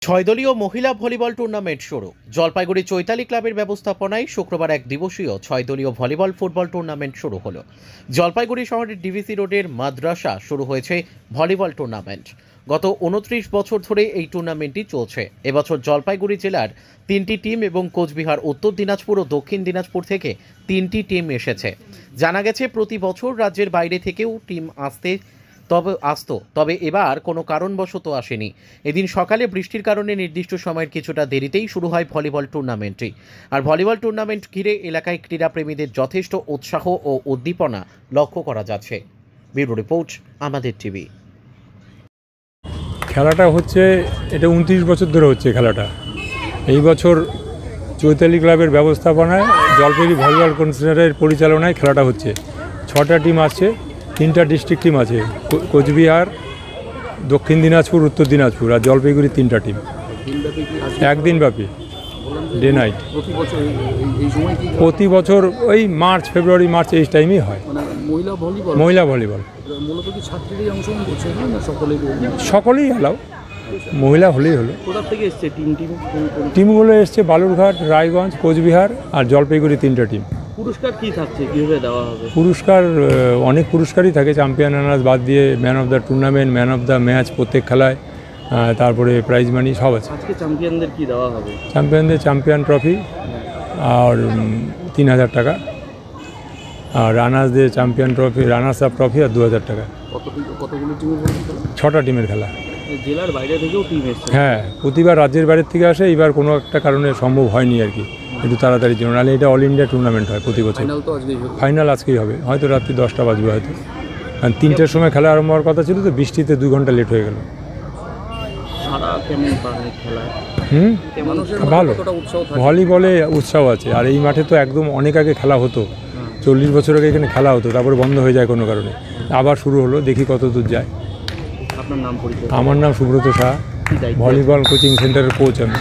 ছয় দলীয় মহিলা ভলিবল টুর্নামেন্ট শুরু। জলপাইগুড়ি চৈতালি ক্লাবের ব্যবস্থাপনায় শুক্রবার এক দিবসীয় ছয় দলীয় ভলিবল ফুটবল টুর্নামেন্ট শুরু হলো। জলপাইগুড়ি শহরের ডিভিসি রোডের মাদ্রাসা শুরু হয়েছে ভলিবল টুর্নামেন্ট। গত 29 বছর ধরে এই টুর্নামেন্টটি চলছে। এবছর জলপাইগুড়ি জেলার 3টি টিম এবং কোচবিহার, উত্তর দিনাজপুর ও দক্ষিণ দিনাজপুর থেকে 3টি টিম এসেছে। জানা গেছে প্রতি বছর রাজ্যের বাইরে থেকেও টিম আসতো, তবে এবার কোনো কারণবশত আসেনি। এদিন সকালে বৃষ্টির কারণে নির্দিষ্ট সময়ের কিছুটা দেরিতেই শুরু হয় ভলিবল টুর্নামেন্টটি। আর ভলিবল টুর্নামেন্ট ঘিরে এলাকায় ক্রীড়াপ্রেমীদের যথেষ্ট উৎসাহ ও উদ্দীপনা লক্ষ্য করা যাচ্ছে। ব্যুরো রিপোর্ট, আমাদের টিভি। খেলাটা হচ্ছে, এটা 29 বছর ধরে হচ্ছে খেলাটা। এই বছর চৈতালি ক্লাবের ব্যবস্থাপনায় জলপাইগুড়ি ভলিবল কনসেন্ট্রেটের পরিচালনায় খেলাটা হচ্ছে। 6টা টিম আছে, 3টা ডিস্ট্রিক্ট টিম আছে, কোচবিহার, দক্ষিণ দিনাজপুর, উত্তর দিনাজপুর আর জলপাইগুড়ি 3টা টিম। একদিন ব্যাপী, ডে নাইট। প্রতি বছর ওই মার্চ, ফেব্রুয়ারি, মার্চ এই টাইমেই হয়। মহিলা ভলিবল সকলেই এলাও, মহিলা হলেই হলো। টিমগুলো এসছে বালুরঘাট, রায়গঞ্জ, কোচবিহার আর জলপাইগুড়ি 3টা টিম। পুরস্কার কি থাকছে, কিভাবে দেওয়া হবে? পুরস্কার অনেক পুরস্কারই থাকে, চ্যাম্পিয়ন রানার্স বাদ দিয়ে man of the tournament, man of the match প্রত্যেক খেলায়, তারপরে প্রাইজ মানি সব আছে। আজকে চ্যাম্পিয়নদের কি দেওয়া হবে? চ্যাম্পিয়নদের চ্যাম্পিয়ন ট্রফি আর 3000 টাকা, আর রানার্সদের champion trophy, runners up trophy আর 2000 টাকা। কতগুলো টিমের খেলা? 6টা টিমের খেলা। জেলার বাইরে থেকেও টিম এসেছে? হ্যাঁ, প্রতিবার রাজ্যের বাইরের থেকে আসে, এবার কোনো একটা কারণে সম্ভব হয়নি আর কি, একটু তাড়াতাড়ির জন্য। নাহলে এটা অল ইন্ডিয়া টুর্নামেন্ট হয় প্রতি বছর। ফাইনাল আজকেই হবে, হয়তো রাত্রি 10টা বাজবে হয়তো। আর 3টার সময় খেলা আরম্ভ হওয়ার কথা ছিল, তো বৃষ্টিতে 2 ঘন্টা লেট হয়ে গেল। ভালো, ভলিবলে উৎসাহ আছে। আর এই মাঠে তো একদম অনেক আগে খেলা হতো, 40 বছর আগে এখানে খেলা হতো, তারপরে বন্ধ হয়ে যায় কোনো কারণে, আবার শুরু হলো, দেখি কত দূর যায়। আপনার নাম পরিচয়? আমার নাম সুব্রত শাহ, ভলিবল কোচিং সেন্টারের কোচ আমি।